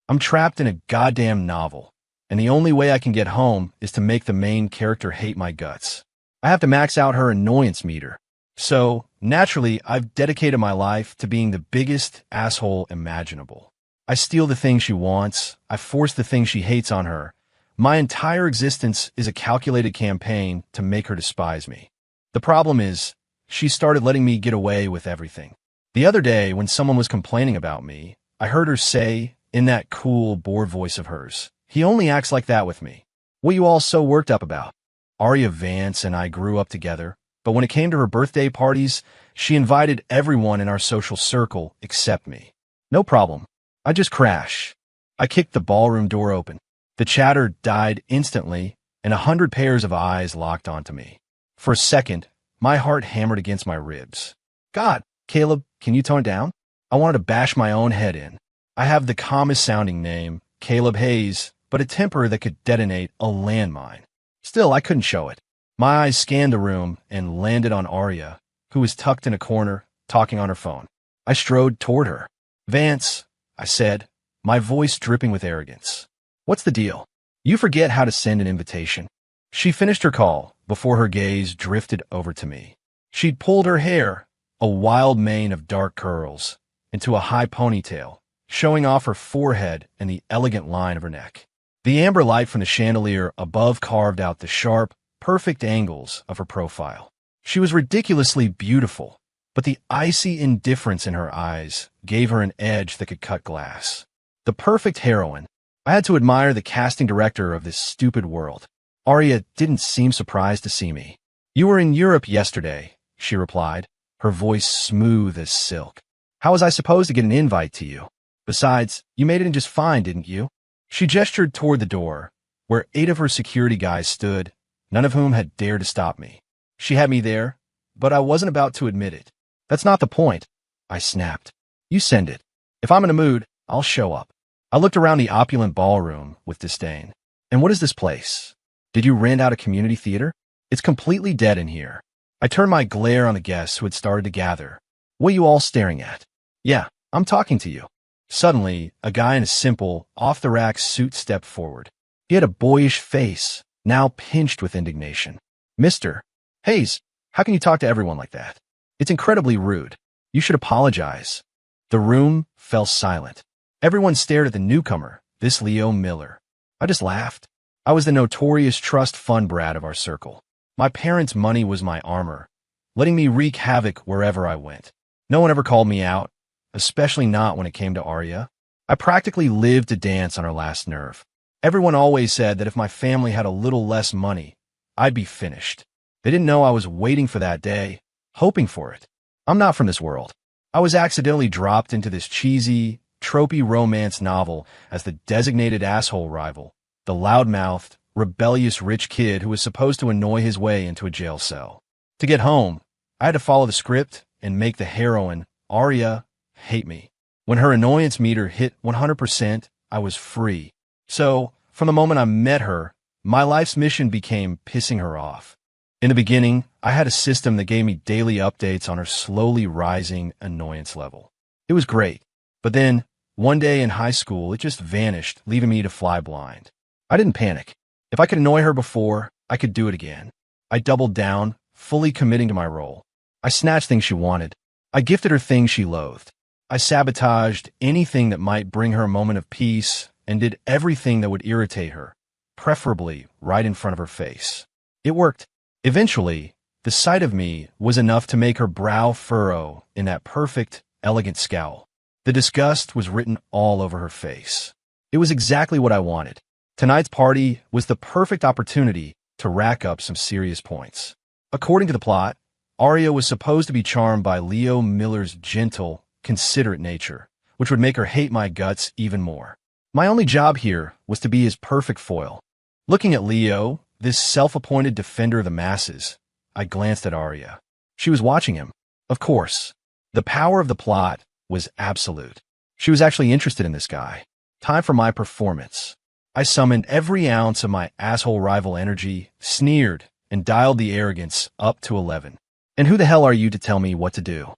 I'm trapped in a goddamn novel, and the only way I can get home is to make the main character hate my guts. I have to max out her annoyance meter. So, naturally, I've dedicated my life to being the biggest asshole imaginable. I steal the things she wants, I force the things she hates on her. My entire existence is a calculated campaign to make her despise me. The problem is, she started letting me get away with everything. The other day, when someone was complaining about me, I heard her say, in that cool, bored voice of hers, "He only acts like that with me. What you all so worked up about?" Aria Vance and I grew up together, but when it came to her birthday parties, she invited everyone in our social circle except me. No problem. I just crash. I kicked the ballroom door open. The chatter died instantly, and 100 pairs of eyes locked onto me. For a second, my heart hammered against my ribs. God, Caleb, can you tone it down? I wanted to bash my own head in. I have the calmest sounding name, Caleb Hayes, but a temper that could detonate a landmine. Still, I couldn't show it. My eyes scanned the room and landed on Aria, who was tucked in a corner, talking on her phone. I strode toward her. "Vance," I said, my voice dripping with arrogance. "What's the deal? You forget how to send an invitation." She finished her call before her gaze drifted over to me. She'd pulled her hair, a wild mane of dark curls, into a high ponytail, showing off her forehead and the elegant line of her neck. The amber light from the chandelier above carved out the sharp, perfect angles of her profile. She was ridiculously beautiful, but the icy indifference in her eyes gave her an edge that could cut glass. The perfect heroine. I had to admire the casting director of this stupid world. Aria didn't seem surprised to see me. "You were in Europe yesterday," she replied, her voice smooth as silk. "How was I supposed to get an invite to you? Besides, you made it in just fine, didn't you?" She gestured toward the door, where 8 of her security guys stood, none of whom had dared to stop me. She had me there, but I wasn't about to admit it. "That's not the point," I snapped. "You send it. If I'm in a mood, I'll show up." I looked around the opulent ballroom with disdain. "And what is this place? Did you rent out a community theater? It's completely dead in here." I turned my glare on the guests who had started to gather. "What are you all staring at?" "Yeah, I'm talking to you." Suddenly, a guy in a simple, off-the-rack suit stepped forward. He had a boyish face, now pinched with indignation. "Mr. Hayes, how can you talk to everyone like that? It's incredibly rude. You should apologize." The room fell silent. Everyone stared at the newcomer, this Leo Miller. I just laughed. I was the notorious trust fund brat of our circle. My parents' money was my armor, letting me wreak havoc wherever I went. No one ever called me out, especially not when it came to Aria. I practically lived to dance on her last nerve. Everyone always said that if my family had a little less money, I'd be finished. They didn't know I was waiting for that day, hoping for it. I'm not from this world. I was accidentally dropped into this cheesy, tropey romance novel as the designated asshole rival, the loudmouthed, rebellious rich kid who was supposed to annoy his way into a jail cell. To get home, I had to follow the script and make the heroine, Aria, hate me. When her annoyance meter hit 100%, I was free. So, from the moment I met her, my life's mission became pissing her off. In the beginning, I had a system that gave me daily updates on her slowly rising annoyance level. It was great. But then, one day in high school, it just vanished, leaving me to fly blind. I didn't panic. If I could annoy her before, I could do it again. I doubled down, fully committing to my role. I snatched things she wanted. I gifted her things she loathed. I sabotaged anything that might bring her a moment of peace and did everything that would irritate her, preferably right in front of her face. It worked. Eventually, the sight of me was enough to make her brow furrow in that perfect, elegant scowl. The disgust was written all over her face. It was exactly what I wanted. Tonight's party was the perfect opportunity to rack up some serious points. According to the plot, Aria was supposed to be charmed by Leo Miller's gentle, considerate nature, which would make her hate my guts even more. My only job here was to be his perfect foil. Looking at Leo, this self-appointed defender of the masses, I glanced at Aria. She was watching him. Of course. The power of the plot was absolute. She was actually interested in this guy. Time for my performance. I summoned every ounce of my asshole rival energy, sneered, and dialed the arrogance up to 11. "And who the hell are you to tell me what to do?"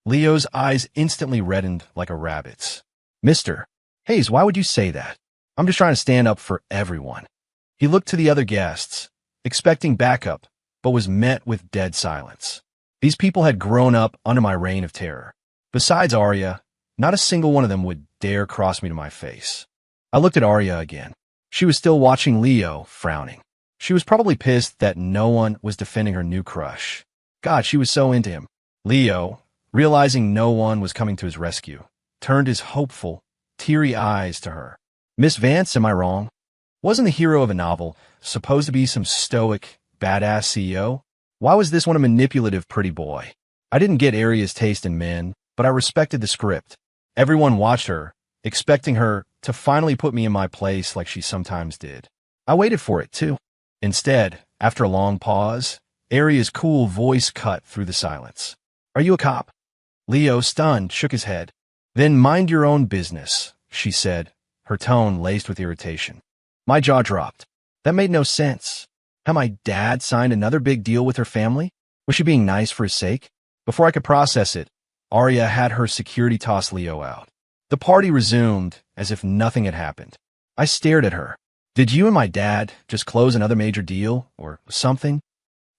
Leo's eyes instantly reddened like a rabbit's. "Mister, Hayes, why would you say that? I'm just trying to stand up for everyone. He looked to the other guests, expecting backup, but was met with dead silence. These people had grown up under my reign of terror. Besides Arya, not a single one of them would dare cross me to my face. I looked at Arya again. She was still watching Leo, frowning. She was probably pissed that no one was defending her new crush. God, she was so into him. Leo, realizing no one was coming to his rescue, turned his hopeful, teary eyes to her. Miss Vance, am I wrong? Wasn't the hero of a novel supposed to be some stoic, badass CEO? Why was this one a manipulative pretty boy? I didn't get Arya's taste in men, but I respected the script. Everyone watched her, expecting her to finally put me in my place like she sometimes did. I waited for it, too. Instead, after a long pause, Arya's cool voice cut through the silence. Are you a cop? Leo, stunned, shook his head. Then mind your own business, she said, her tone laced with irritation. My jaw dropped. That made no sense. Had my dad signed another big deal with her family? Was she being nice for his sake? Before I could process it, Arya had her security toss Leo out. The party resumed as if nothing had happened. I stared at her. Did you and my dad just close another major deal or something?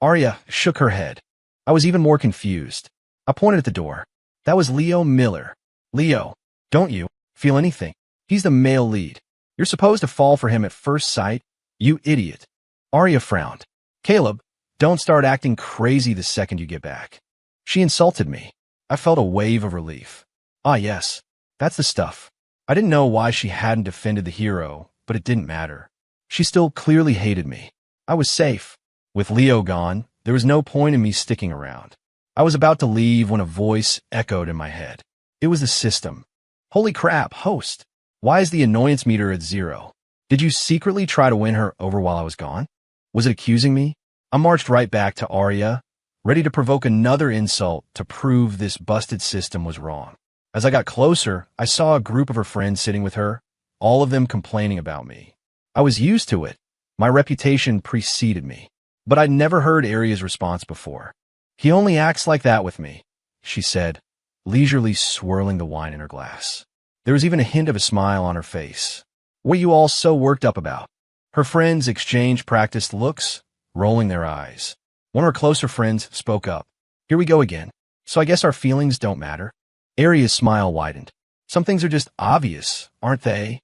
Arya shook her head. I was even more confused. I pointed at the door. That was Leo Miller. Leo, don't you feel anything? He's the male lead. You're supposed to fall for him at first sight, you idiot. Arya frowned. Caleb, don't start acting crazy the second you get back. She insulted me. I felt a wave of relief. Ah, yes, that's the stuff. I didn't know why she hadn't defended the hero, but it didn't matter. She still clearly hated me. I was safe. With Leo gone, there was no point in me sticking around. I was about to leave when a voice echoed in my head. It was the system. Holy crap, host. Why is the annoyance meter at 0? Did you secretly try to win her over while I was gone? Was it accusing me? I marched right back to Arya, ready to provoke another insult to prove this busted system was wrong. As I got closer, I saw a group of her friends sitting with her, all of them complaining about me. I was used to it. My reputation preceded me. But I'd never heard Arya's response before. He only acts like that with me, she said, leisurely swirling the wine in her glass. There was even a hint of a smile on her face. What are you all so worked up about? Her friends exchanged practiced looks, rolling their eyes. One of her closer friends spoke up. Here we go again. So I guess our feelings don't matter. Arya's smile widened. Some things are just obvious, aren't they?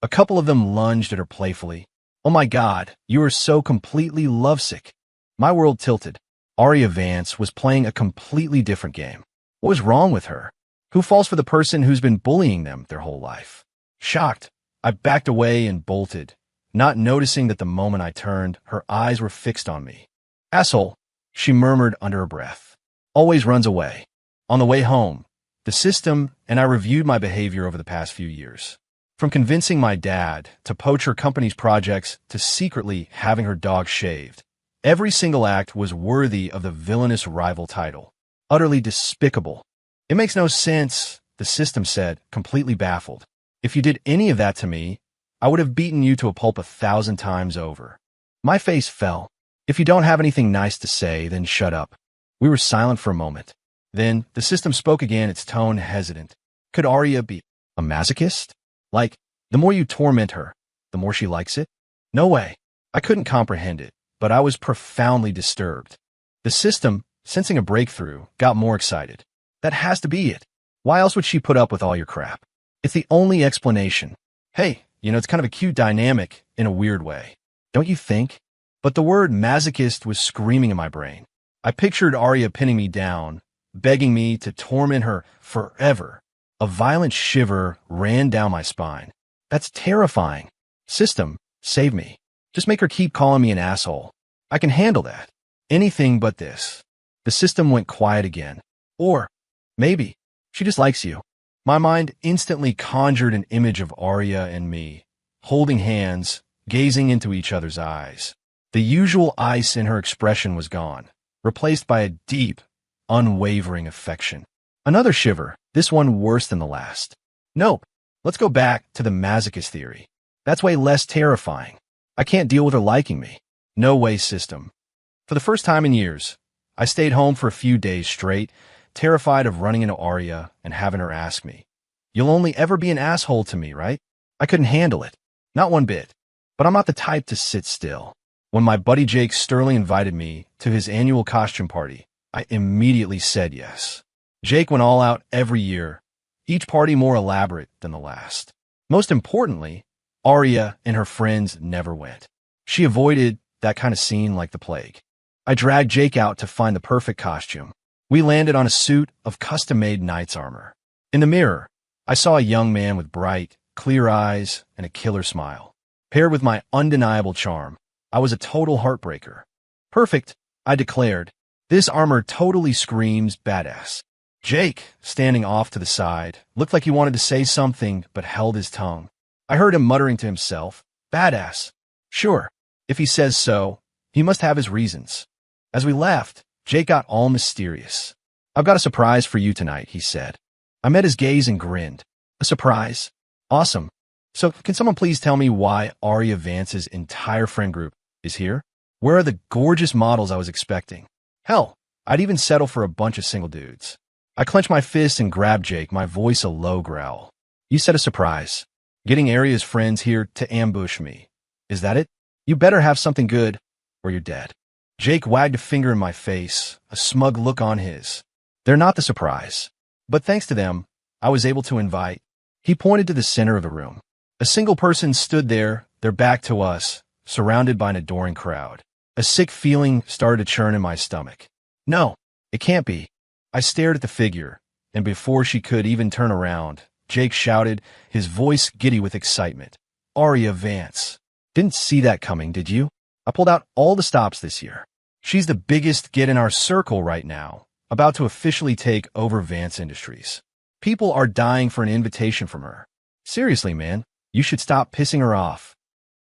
A couple of them lunged at her playfully. Oh my God, you are so completely lovesick. My world tilted. Arya Vance was playing a completely different game. What was wrong with her? Who falls for the person who's been bullying them their whole life? Shocked, I backed away and bolted, not noticing that the moment I turned, her eyes were fixed on me. Asshole, she murmured under her breath. Always runs away. On the way home, the system and I reviewed my behavior over the past few years. From convincing my dad to poach her company's projects to secretly having her dog shaved, every single act was worthy of the villainous rival title. Utterly despicable. It makes no sense, the system said, completely baffled. If you did any of that to me, I would have beaten you to a pulp 1,000 times over. My face fell. If you don't have anything nice to say, then shut up. We were silent for a moment. Then the system spoke again, its tone hesitant. Could Arya be a masochist? Like, the more you torment her, the more she likes it? No way. I couldn't comprehend it, but I was profoundly disturbed. The system, sensing a breakthrough, got more excited. That has to be it. Why else would she put up with all your crap? It's the only explanation. Hey, it's kind of a cute dynamic in a weird way. Don't you think? But the word masochist was screaming in my brain. I pictured Arya pinning me down, begging me to torment her forever. A violent shiver ran down my spine. That's terrifying. System, save me. Just make her keep calling me an asshole. I can handle that. Anything but this. The system went quiet again. Or, maybe, she just likes you. My mind instantly conjured an image of Arya and me, holding hands, gazing into each other's eyes. The usual ice in her expression was gone, replaced by a deep, unwavering affection. Another shiver, this one worse than the last. Nope, let's go back to the masochist theory. That's way less terrifying. I can't deal with her liking me. No way, system. For the first time in years, I stayed home for a few days straight, terrified of running into Arya and having her ask me, You'll only ever be an asshole to me, right? I couldn't handle it. Not one bit. But I'm not the type to sit still. When my buddy Jake Sterling invited me to his annual costume party, I immediately said yes. Jake went all out every year, each party more elaborate than the last. Most importantly, Arya and her friends never went. She avoided that kind of scene like the plague. I dragged Jake out to find the perfect costume. We landed on a suit of custom-made knight's armor. In the mirror, I saw a young man with bright, clear eyes and a killer smile. Paired with my undeniable charm, I was a total heartbreaker. Perfect, I declared. This armor totally screams badass. Jake, standing off to the side, looked like he wanted to say something but held his tongue. I heard him muttering to himself, badass. Sure, if he says so, he must have his reasons. As we left, Jake got all mysterious. I've got a surprise for you tonight, he said. I met his gaze and grinned. A surprise? Awesome. So can someone please tell me why Arya Vance's entire friend group is here? Where are the gorgeous models I was expecting? Hell, I'd even settle for a bunch of single dudes. I clenched my fist and grabbed Jake, my voice a low growl. You said a surprise. Getting Arya's friends here to ambush me. Is that it? You better have something good, or you're dead. Jake wagged a finger in my face, a smug look on his. They're not the surprise. But thanks to them, I was able to invite. He pointed to the center of the room. A single person stood there, their back to us, surrounded by an adoring crowd. A sick feeling started to churn in my stomach. No, it can't be. I stared at the figure, and before she could even turn around, Jake shouted, his voice giddy with excitement. Arya Vance. Didn't see that coming, did you? I pulled out all the stops this year. She's the biggest get in our circle right now, about to officially take over Vance Industries. People are dying for an invitation from her. Seriously, man, you should stop pissing her off.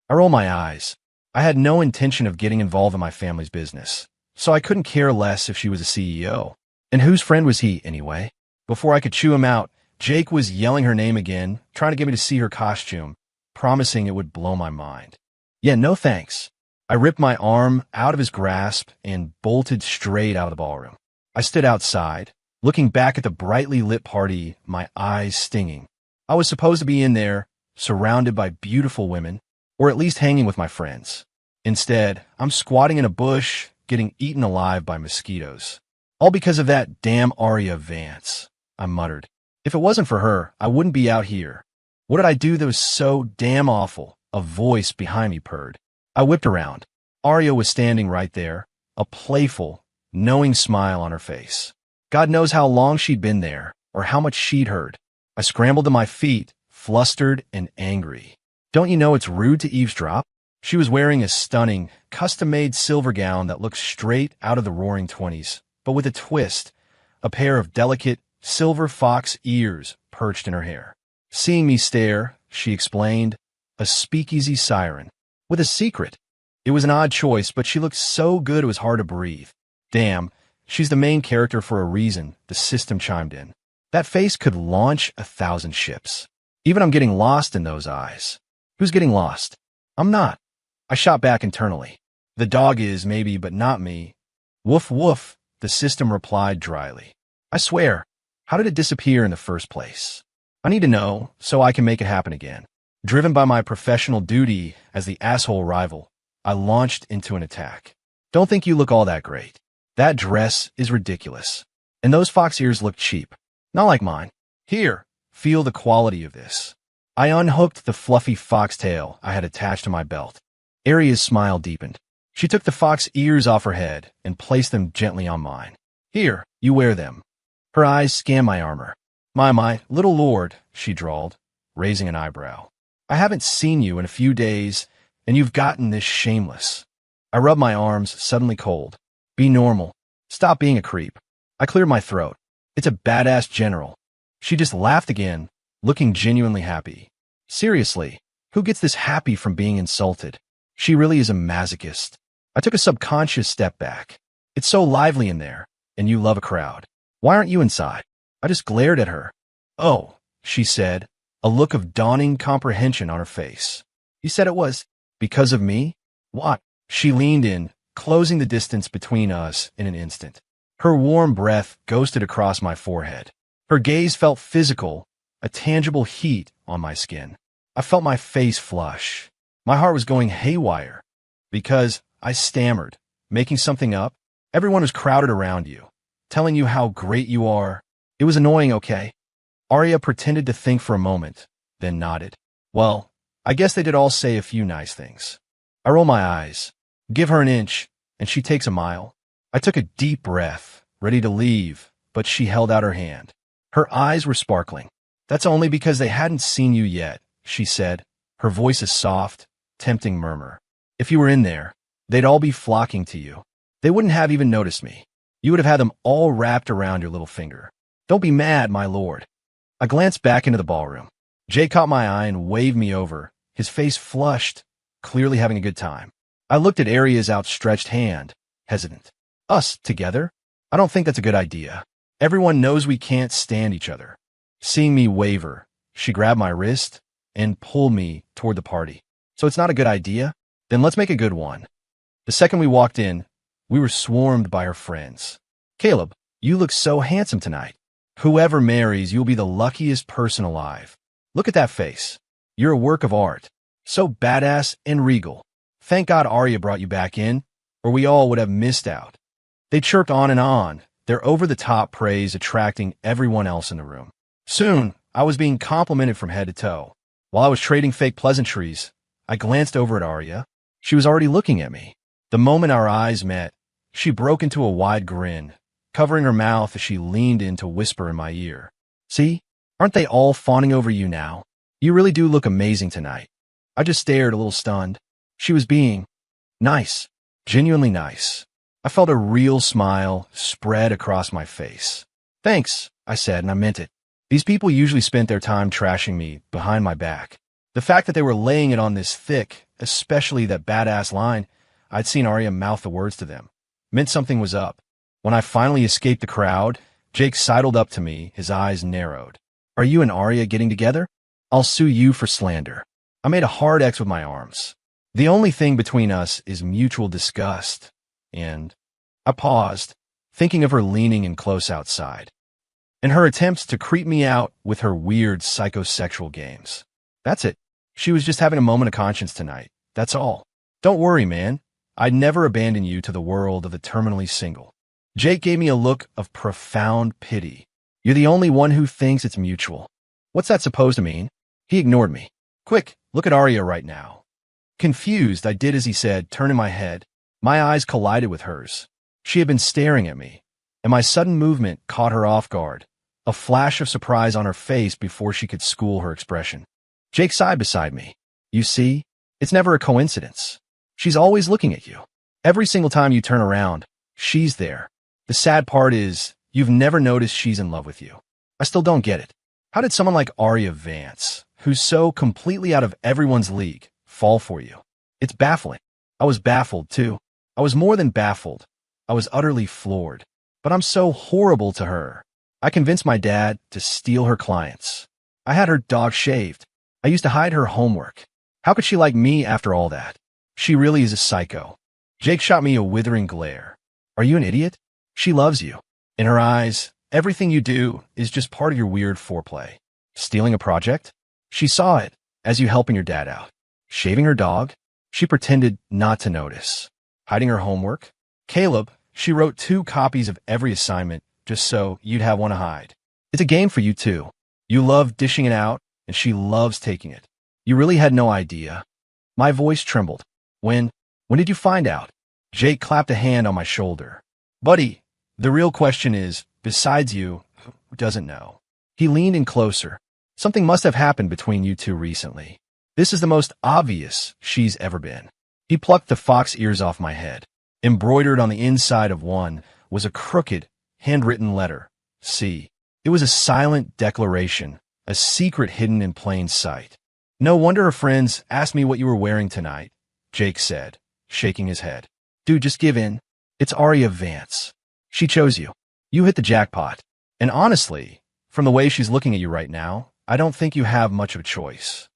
I roll my eyes. I had no intention of getting involved in my family's business, so I couldn't care less if she was a CEO. And whose friend was he, anyway? Before I could chew him out, Jake was yelling her name again, trying to get me to see her costume, promising it would blow my mind. Yeah, no thanks. I ripped my arm out of his grasp and bolted straight out of the ballroom. I stood outside, looking back at the brightly lit party, my eyes stinging. I was supposed to be in there, surrounded by beautiful women, or at least hanging with my friends. Instead, I'm squatting in a bush, getting eaten alive by mosquitoes. All because of that damn Arya Vance, I muttered. If it wasn't for her, I wouldn't be out here. What did I do that was so damn awful? A voice behind me purred. I whipped around. Arya was standing right there, a playful, knowing smile on her face. God knows how long she'd been there, or how much she'd heard. I scrambled to my feet, flustered and angry. Don't you know it's rude to eavesdrop? She was wearing a stunning, custom-made silver gown that looked straight out of the Roaring Twenties, but with a twist, a pair of delicate, silver fox ears perched in her hair. Seeing me stare, she explained, a speakeasy siren. With a secret. It was an odd choice, but she looked so good it was hard to breathe. Damn, she's the main character for a reason, the system chimed in. That face could launch 1,000 ships. Even I'm getting lost in those eyes. Who's getting lost? I'm not. I shot back internally. The dog is, maybe, but not me. Woof woof, the system replied dryly. I swear, how did it disappear in the first place? I need to know, so I can make it happen again. Driven by my professional duty as the asshole rival, I launched into an attack. Don't think you look all that great. That dress is ridiculous. And those fox ears look cheap. Not like mine. Here, feel the quality of this. I unhooked the fluffy foxtail I had attached to my belt. Arya's smile deepened. She took the fox ears off her head and placed them gently on mine. Here, you wear them. Her eyes scanned my armor. My, little lord, she drawled, raising an eyebrow. I haven't seen you in a few days, and you've gotten this shameless. I rubbed my arms, suddenly cold. Be normal. Stop being a creep. I cleared my throat. It's a badass general. She just laughed again, looking genuinely happy. Seriously, who gets this happy from being insulted? She really is a masochist. I took a subconscious step back. It's so lively in there, and you love a crowd. Why aren't you inside? I just glared at her. Oh, she said, a look of dawning comprehension on her face. You said it was because of me? What? She leaned in, closing the distance between us in an instant. Her warm breath ghosted across my forehead. Her gaze felt physical, a tangible heat on my skin. I felt my face flush. My heart was going haywire because I stammered, making something up. Everyone was crowded around you, telling you how great you are. It was annoying, okay? Arya pretended to think for a moment, then nodded. Well, I guess they did all say a few nice things. I roll my eyes. Give her an inch, and she takes a mile. I took a deep breath, ready to leave, but she held out her hand. Her eyes were sparkling. That's only because they hadn't seen you yet, she said, her voice a soft, tempting murmur. If you were in there, they'd all be flocking to you. They wouldn't have even noticed me. You would have had them all wrapped around your little finger. Don't be mad, my lord. I glanced back into the ballroom. Jay caught my eye and waved me over, his face flushed, clearly having a good time. I looked at Arya's outstretched hand, hesitant. Us, together? I don't think that's a good idea. Everyone knows we can't stand each other. Seeing me waver, she grabbed my wrist and pulled me toward the party. So it's not a good idea? Then let's make a good one. The second we walked in, we were swarmed by her friends. Caleb, you look so handsome tonight. Whoever marries, you'll be the luckiest person alive. Look at that face. You're a work of art. So badass and regal. Thank God Arya brought you back in, or we all would have missed out. They chirped on, their over-the-top praise attracting everyone else in the room. Soon, I was being complimented from head to toe. While I was trading fake pleasantries, I glanced over at Arya. She was already looking at me. The moment our eyes met, she broke into a wide grin, covering her mouth as she leaned in to whisper in my ear. See? Aren't they all fawning over you now? You really do look amazing tonight. I just stared, a little stunned. She was being nice, genuinely nice. I felt a real smile spread across my face. Thanks, I said, and I meant it. These people usually spent their time trashing me behind my back. The fact that they were laying it on this thick, especially that badass line, I'd seen Arya mouth the words to them, meant something was up. When I finally escaped the crowd, Jake sidled up to me, his eyes narrowed. Are you and Arya getting together? I'll sue you for slander. I made a hard X with my arms. The only thing between us is mutual disgust. And I paused, thinking of her leaning in close outside, and her attempts to creep me out with her weird psychosexual games. That's it. She was just having a moment of conscience tonight. That's all. Don't worry, man. I'd never abandon you to the world of the terminally single. Jake gave me a look of profound pity. You're the only one who thinks it's mutual. What's that supposed to mean? He ignored me. Quick, look at Arya right now. Confused, I did as he said, turning my head. My eyes collided with hers. She had been staring at me, and my sudden movement caught her off guard, a flash of surprise on her face before she could school her expression. Jake sighed beside me. You see, it's never a coincidence. She's always looking at you. Every single time you turn around, she's there. The sad part is, you've never noticed she's in love with you. I still don't get it. How did someone like Arya Vance, who's so completely out of everyone's league, fall for you? It's baffling. I was baffled, too. I was more than baffled. I was utterly floored. But I'm so horrible to her. I convinced my dad to steal her clients. I had her dog shaved. I used to hide her homework. How could she like me after all that? She really is a psycho. Jake shot me a withering glare. Are you an idiot? She loves you. In her eyes, everything you do is just part of your weird foreplay. Stealing a project? She saw it, as you helping your dad out. Shaving her dog? She pretended not to notice. Hiding her homework? Caleb, she wrote 2 copies of every assignment just so you'd have one to hide. It's a game for you too. You love dishing it out, and she loves taking it. You really had no idea. My voice trembled. When did you find out? Jake clapped a hand on my shoulder. Buddy, the real question is, besides you, who doesn't know? He leaned in closer. Something must have happened between you two recently. This is the most obvious she's ever been. He plucked the fox ears off my head. Embroidered on the inside of one was a crooked, handwritten letter, C. It was a silent declaration, a secret hidden in plain sight. No wonder her friends asked me what you were wearing tonight, Jake said, shaking his head. Dude, just give in. It's Arya Vance. She chose you. You hit the jackpot. And honestly, from the way she's looking at you right now, I don't think you have much of a choice.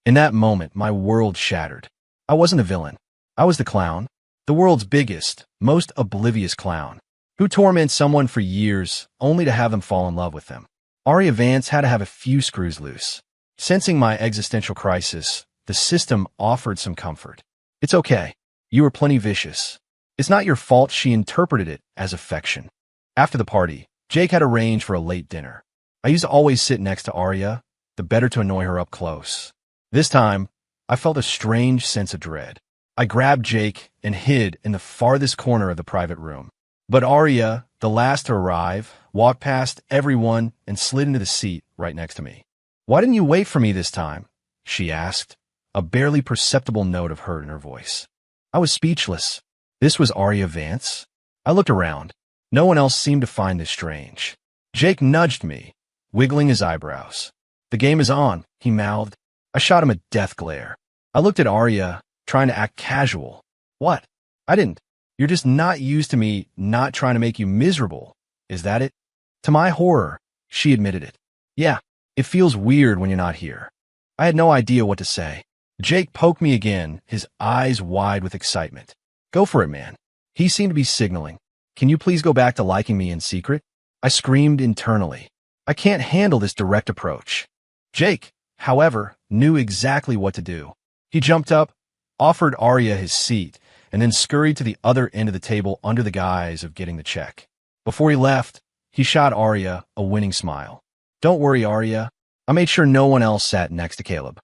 In that moment, my world shattered. I wasn't a villain. I was the clown. The world's biggest, most oblivious clown, who torments someone for years only to have them fall in love with them. Arya Vance had to have a few screws loose. Sensing my existential crisis, the system offered some comfort. It's okay. You were plenty vicious. It's not your fault she interpreted it as affection. After the party, Jake had arranged for a late dinner. I used to always sit next to Arya, the better to annoy her up close. This time, I felt a strange sense of dread. I grabbed Jake and hid in the farthest corner of the private room. But Arya, the last to arrive, walked past everyone and slid into the seat right next to me. "Why didn't you wait for me this time?" she asked, a barely perceptible note of hurt in her voice. I was speechless. This was Arya Vance? I looked around. No one else seemed to find this strange. Jake nudged me, wiggling his eyebrows. "The game is on," he mouthed. I shot him a death glare. I looked at Arya, trying to act casual. "What? I didn't. You're just not used to me not trying to make you miserable. Is that it?" To my horror, she admitted it. "Yeah, it feels weird when you're not here." I had no idea what to say. Jake poked me again, his eyes wide with excitement. "Go for it, man." He seemed to be signaling. "Can you please go back to liking me in secret?" I screamed internally. I can't handle this direct approach. Jake, however, knew exactly what to do. He jumped up, offered Arya his seat, and then scurried to the other end of the table under the guise of getting the check. Before he left, he shot Arya a winning smile. "Don't worry, Arya. I made sure no one else sat next to Caleb."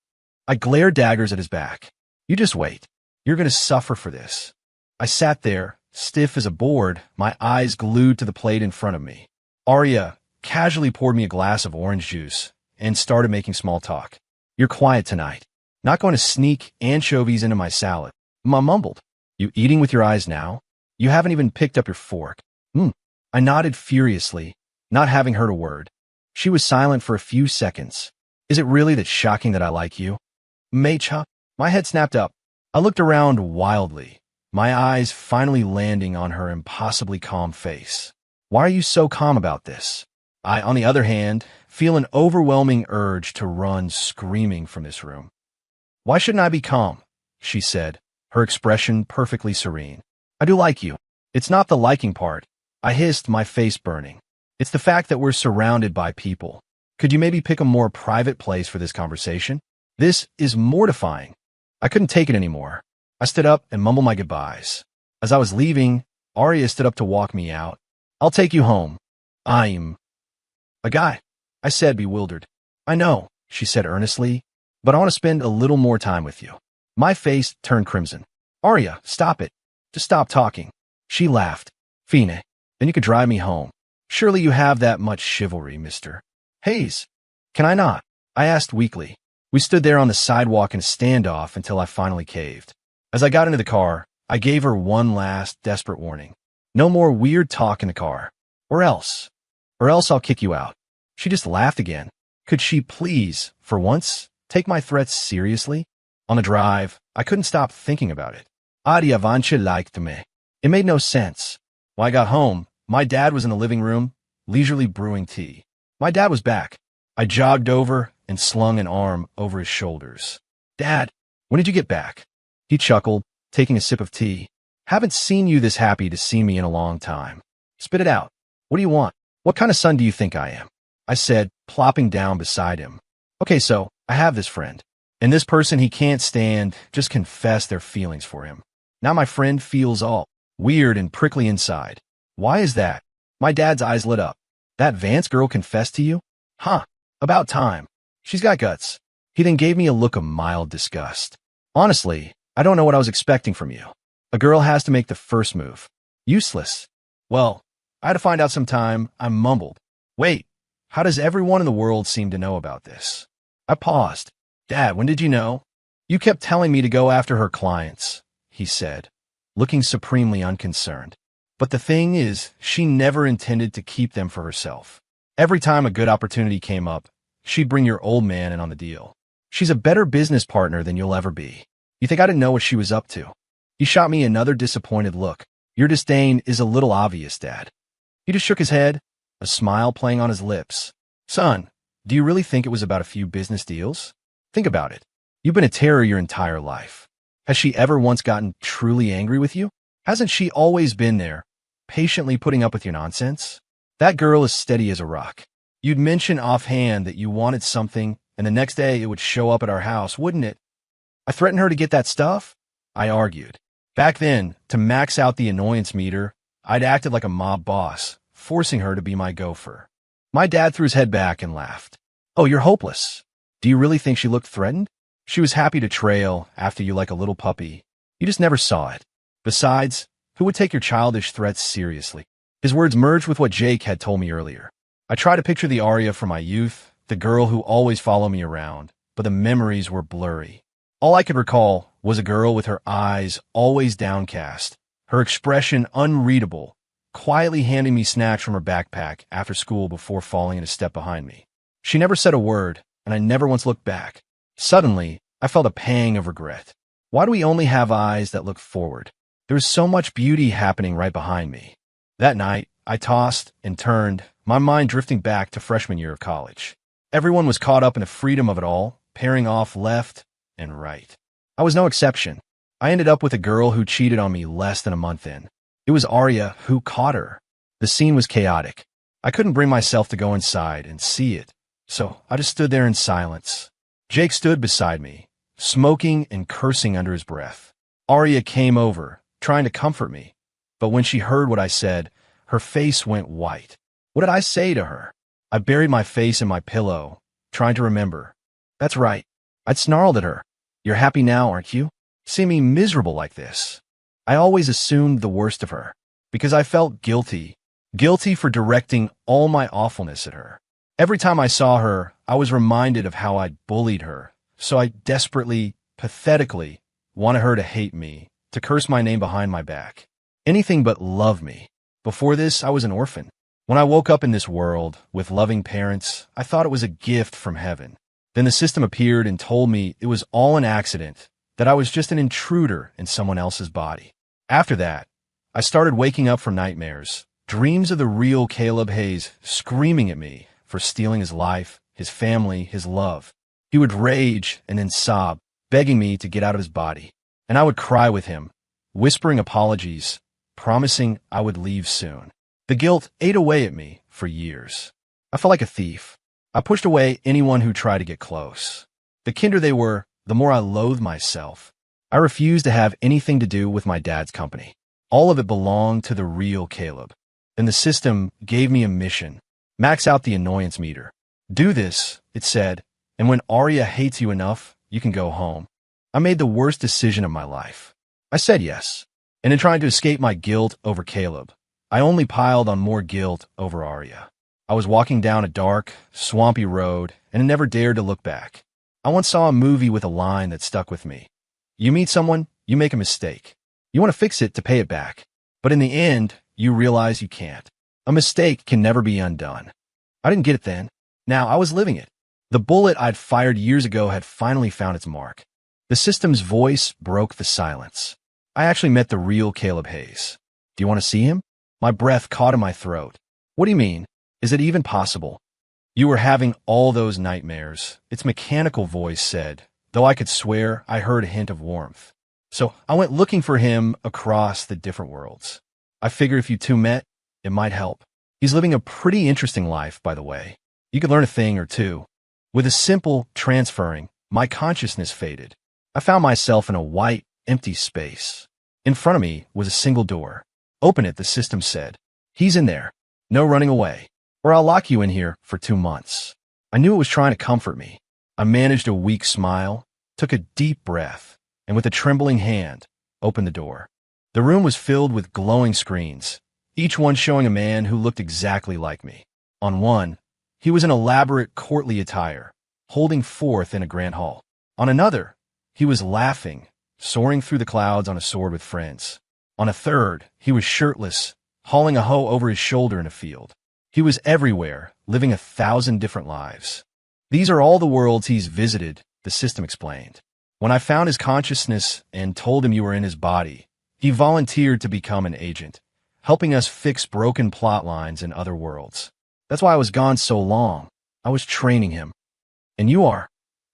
I glared daggers at his back. "You just wait. You're going to suffer for this." I sat there, stiff as a board, my eyes glued to the plate in front of me. Arya casually poured me a glass of orange juice and started making small talk. "You're quiet tonight. Not going to sneak anchovies into my salad." I mumbled. "You eating with your eyes now? You haven't even picked up your fork." I nodded furiously, not having heard a word. She was silent for a few seconds. "Is it really that shocking that I like you?" "Mecha?" My head snapped up. I looked around wildly, my eyes finally landing on her impossibly calm face. "Why are you so calm about this?" I, on the other hand, feel an overwhelming urge to run screaming from this room. "Why shouldn't I be calm?" she said, her expression perfectly serene. "I do like you. It's not the liking part," I hissed, my face burning. "It's the fact that we're surrounded by people. Could you maybe pick a more private place for this conversation? This is mortifying." I couldn't take it anymore. I stood up and mumbled my goodbyes. As I was leaving, Arya stood up to walk me out. "I'll take you home. I'm a guy," I said, bewildered. "I know," she said earnestly, "but I want to spend a little more time with you." My face turned crimson. "Arya, stop it. Just stop talking." She laughed. "Fine. Then you could drive me home. Surely you have that much chivalry, Mr. Hayes." "Can I not?" I asked weakly. We stood there on the sidewalk in a standoff until I finally caved. As I got into the car, I gave her one last desperate warning. "No more weird talk in the car. Or else I'll kick you out." She just laughed again. Could she please, for once, take my threats seriously? On the drive, I couldn't stop thinking about it. Arya Vance liked me. It made no sense. When I got home, my dad was in the living room, leisurely brewing tea. My dad was back. I jogged over and slung an arm over his shoulders. "Dad, when did you get back?" He chuckled, taking a sip of tea. "Haven't seen you this happy to see me in a long time. Spit it out. What do you want? What kind of son do you think I am?" I said, plopping down beside him. "Okay, so I have this friend, and this person he can't stand just confessed their feelings for him. Now my friend feels all weird and prickly inside. Why is that?" My dad's eyes lit up. "That Vance girl confessed to you? Huh, about time. She's got guts." He then gave me a look of mild disgust. "Honestly, I don't know what I was expecting from you. A girl has to make the first move. Useless." "Well, I had to find out sometime," I mumbled. "Wait, how does everyone in the world seem to know about this?" I paused. "Dad, when did you know?" "You kept telling me to go after her clients," he said, looking supremely unconcerned. "But the thing is, she never intended to keep them for herself. Every time a good opportunity came up, she'd bring your old man in on the deal. She's a better business partner than you'll ever be. You think I didn't know what she was up to?" He shot me another disappointed look. "Your disdain is a little obvious, Dad." He just shook his head, a smile playing on his lips. "Son, do you really think it was about a few business deals? Think about it. You've been a terror your entire life. Has she ever once gotten truly angry with you? Hasn't she always been there, patiently putting up with your nonsense? That girl is steady as a rock. You'd mention offhand that you wanted something, and the next day it would show up at our house, wouldn't it? I threatened her to get that stuff? I argued. Back then, to max out the annoyance meter, I'd acted like a mob boss, forcing her to be my gopher. My dad threw his head back and laughed. Oh, you're hopeless. Do you really think she looked threatened? She was happy to trail after you like a little puppy. You just never saw it. Besides, who would take your childish threats seriously? His words merged with what Jake had told me earlier. I tried to picture the Arya from my youth, the girl who always followed me around, but the memories were blurry. All I could recall was a girl with her eyes always downcast, her expression unreadable, quietly handing me snacks from her backpack after school before falling in a step behind me. She never said a word, and I never once looked back. Suddenly, I felt a pang of regret. Why do we only have eyes that look forward? There was so much beauty happening right behind me. That night, I tossed and turned, my mind drifting back to freshman year of college. Everyone was caught up in the freedom of it all, pairing off left and right. I was no exception. I ended up with a girl who cheated on me less than a month in. It was Arya who caught her. The scene was chaotic. I couldn't bring myself to go inside and see it, so I just stood there in silence. Jake stood beside me, smoking and cursing under his breath. Arya came over, trying to comfort me, but when she heard what I said, her face went white. What did I say to her? I buried my face in my pillow, trying to remember. That's right. I'd snarled at her. You're happy now, aren't you? Seeing me miserable like this. I always assumed the worst of her, because I felt guilty for directing all my awfulness at her. Every time I saw her, I was reminded of how I'd bullied her, so I desperately, pathetically wanted her to hate me, to curse my name behind my back. Anything but love me. Before this, I was an orphan. When I woke up in this world, with loving parents, I thought it was a gift from heaven. Then the system appeared and told me it was all an accident, that I was just an intruder in someone else's body. After that, I started waking up from nightmares, dreams of the real Caleb Hayes screaming at me for stealing his life, his family, his love. He would rage and then sob, begging me to get out of his body. And I would cry with him, whispering apologies, promising I would leave soon. The guilt ate away at me for years. I felt like a thief. I pushed away anyone who tried to get close. The kinder they were, the more I loathed myself. I refused to have anything to do with my dad's company. All of it belonged to the real Caleb. Then the system gave me a mission. Max out the annoyance meter. Do this, it said, and when Arya hates you enough, you can go home. I made the worst decision of my life. I said yes. And in trying to escape my guilt over Caleb, I only piled on more guilt over Arya. I was walking down a dark, swampy road and never dared to look back. I once saw a movie with a line that stuck with me. You meet someone, you make a mistake. You want to fix it to pay it back. But in the end, you realize you can't. A mistake can never be undone. I didn't get it then. Now I was living it. The bullet I'd fired years ago had finally found its mark. The system's voice broke the silence. I actually met the real Caleb Hayes. Do you want to see him? My breath caught in my throat. What do you mean? Is it even possible? You were having all those nightmares, its mechanical voice said, though I could swear I heard a hint of warmth. So I went looking for him across the different worlds. I figured if you two met, it might help. He's living a pretty interesting life, by the way. You could learn a thing or two. With a simple transferring, my consciousness faded. I found myself in a white, empty space. In front of me was a single door. Open it, the system said. He's in there. No running away, or I'll lock you in here for 2 months. I knew it was trying to comfort me. I managed a weak smile, took a deep breath, and with a trembling hand, opened the door. The room was filled with glowing screens, each one showing a man who looked exactly like me. On one, he was in elaborate courtly attire, holding forth in a grand hall. On another, he was laughing, soaring through the clouds on a sword with friends. On a third, he was shirtless, hauling a hoe over his shoulder in a field. He was everywhere, living 1,000 different lives. These are all the worlds he's visited, the system explained. When I found his consciousness and told him you were in his body, he volunteered to become an agent, helping us fix broken plot lines in other worlds. That's why I was gone so long. I was training him. And you are,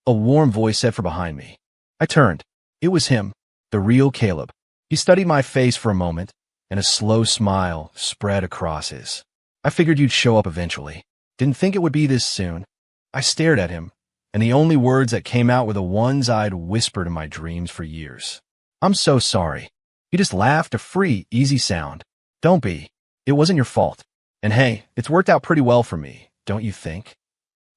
a warm voice said from behind me. I turned. It was him, the real Caleb. He studied my face for a moment, and a slow smile spread across his. I figured you'd show up eventually. Didn't think it would be this soon. I stared at him, and the only words that came out were the ones I'd whispered in my dreams for years. I'm so sorry. He just laughed, a free, easy sound. Don't be. It wasn't your fault. And hey, it's worked out pretty well for me, don't you think?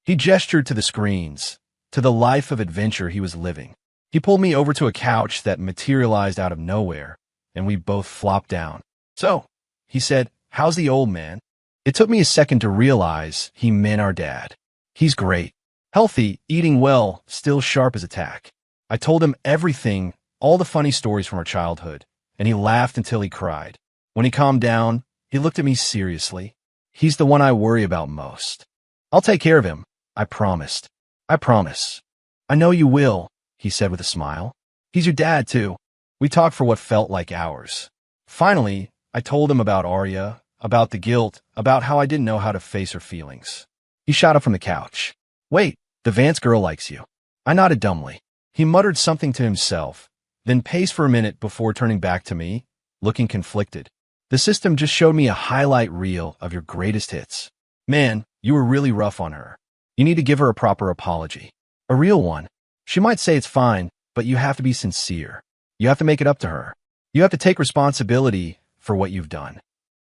He gestured to the screens, to the life of adventure he was living. He pulled me over to a couch that materialized out of nowhere, and we both flopped down. So, he said, how's the old man? It took me a second to realize he meant our dad. He's great. Healthy, eating well, still sharp as a tack. I told him everything, all the funny stories from our childhood, and he laughed until he cried. When he calmed down, he looked at me seriously. He's the one I worry about most. I'll take care of him, I promised. I promise. I know you will, he said with a smile. He's your dad, too. We talked for what felt like hours. Finally, I told him about Arya, about the guilt, about how I didn't know how to face her feelings. He shot up from the couch. Wait, the Vance girl likes you. I nodded dumbly. He muttered something to himself, then paced for a minute before turning back to me, looking conflicted. The system just showed me a highlight reel of your greatest hits. Man, you were really rough on her. You need to give her a proper apology. A real one. She might say it's fine, but you have to be sincere. You have to make it up to her. You have to take responsibility for what you've done.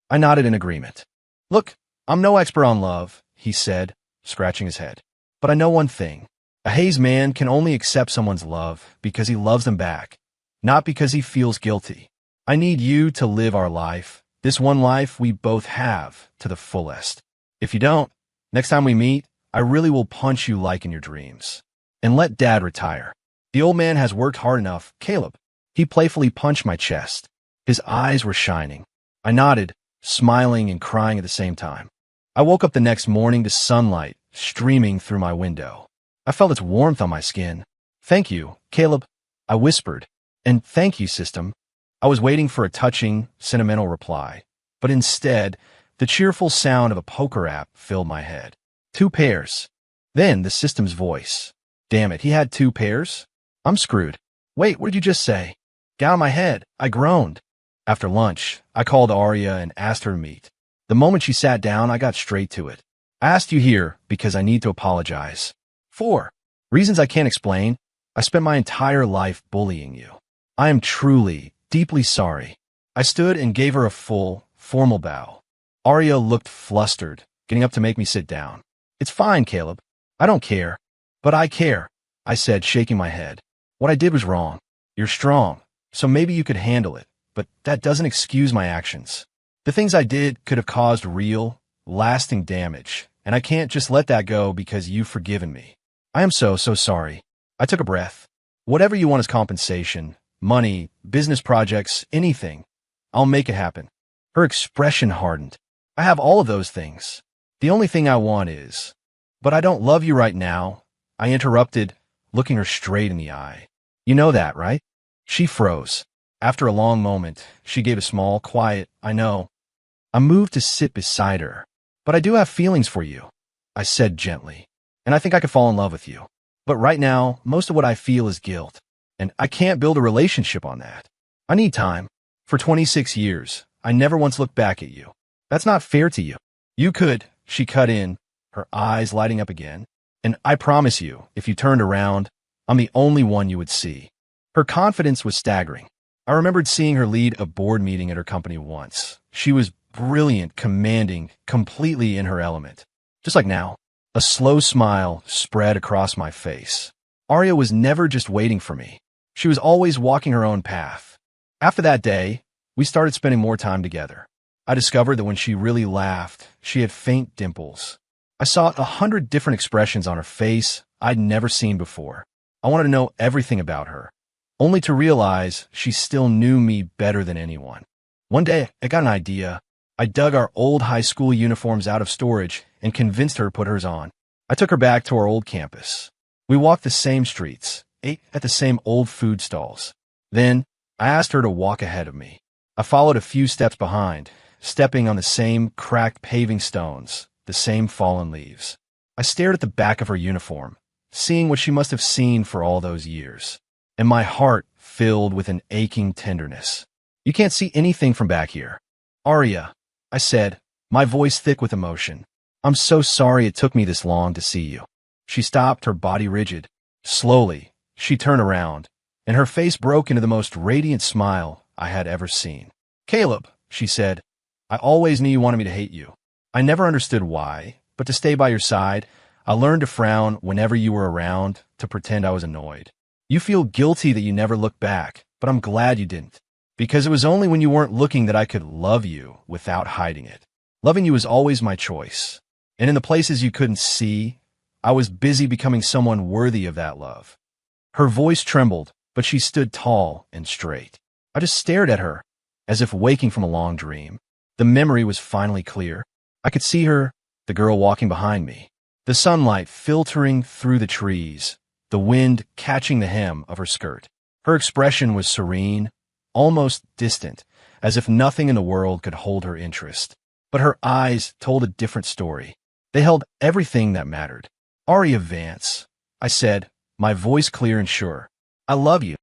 I nodded in agreement. Look, I'm no expert on love, he said, scratching his head. But I know one thing. A Hayes man can only accept someone's love because he loves them back, not because he feels guilty. I need you to live our life, this one life we both have, to the fullest. If you don't, next time we meet, I really will punch you like in your dreams. And let Dad retire. The old man has worked hard enough, Caleb. He playfully punched my chest. His eyes were shining. I nodded, smiling and crying at the same time. I woke up the next morning to sunlight streaming through my window. I felt its warmth on my skin. Thank you, Caleb, I whispered. And thank you, system. I was waiting for a touching, sentimental reply, but instead, the cheerful sound of a poker app filled my head. 2 pairs. Then the system's voice. Damn it, he had 2 pairs? I'm screwed. Wait, what did you just say? Get out of my head, I groaned. After lunch, I called Arya and asked her to meet. The moment she sat down, I got straight to it. I asked you here because I need to apologize. 4 reasons I can't explain. I spent my entire life bullying you. I am truly, deeply sorry. I stood and gave her a full, formal bow. Arya looked flustered, getting up to make me sit down. It's fine, Caleb. I don't care. But I care, I said, shaking my head. What I did was wrong. You're strong, so maybe you could handle it, but that doesn't excuse my actions. The things I did could have caused real, lasting damage, and I can't just let that go because you've forgiven me. I am so sorry. I took a breath. Whatever you want as compensation, money, business projects, anything, I'll make it happen. Her expression hardened. I have all of those things. The only thing I want is, but I don't love you right now, I interrupted, looking her straight in the eye. You know that, right? She froze. After a long moment, she gave a small, quiet, I know. I moved to sit beside her. But I do have feelings for you, I said gently, and I think I could fall in love with you. But right now, most of what I feel is guilt, and I can't build a relationship on that. I need time. For 26 years, I never once looked back at you. That's not fair to you. You could, she cut in, her eyes lighting up again, and I promise you, if you turned around, I'm the only one you would see. Her confidence was staggering. I remembered seeing her lead a board meeting at her company once. She was brilliant, commanding, completely in her element. Just like now, a slow smile spread across my face. Arya was never just waiting for me. She was always walking her own path. After that day, we started spending more time together. I discovered that when she really laughed, she had faint dimples. I saw 100 different expressions on her face I'd never seen before. I wanted to know everything about her, only to realize she still knew me better than anyone. One day, I got an idea. I dug our old high school uniforms out of storage and convinced her to put hers on. I took her back to our old campus. We walked the same streets, ate at the same old food stalls. Then, I asked her to walk ahead of me. I followed a few steps behind, stepping on the same cracked paving stones, the same fallen leaves. I stared at the back of her uniform, seeing what she must have seen for all those years, and my heart filled with an aching tenderness. You can't see anything from back here. Arya, I said, my voice thick with emotion. I'm so sorry it took me this long to see you. She stopped, her body rigid. Slowly, she turned around, and her face broke into the most radiant smile I had ever seen. Caleb, she said, I always knew you wanted me to hate you. I never understood why, but to stay by your side, I learned to frown whenever you were around, to pretend I was annoyed. You feel guilty that you never looked back, but I'm glad you didn't. Because it was only when you weren't looking that I could love you without hiding it. Loving you was always my choice. And in the places you couldn't see, I was busy becoming someone worthy of that love. Her voice trembled, but she stood tall and straight. I just stared at her, as if waking from a long dream. The memory was finally clear. I could see her, the girl walking behind me. The sunlight filtering through the trees, the wind catching the hem of her skirt. Her expression was serene, almost distant, as if nothing in the world could hold her interest. But her eyes told a different story. They held everything that mattered. Aria Vance, I said, my voice clear and sure. I love you.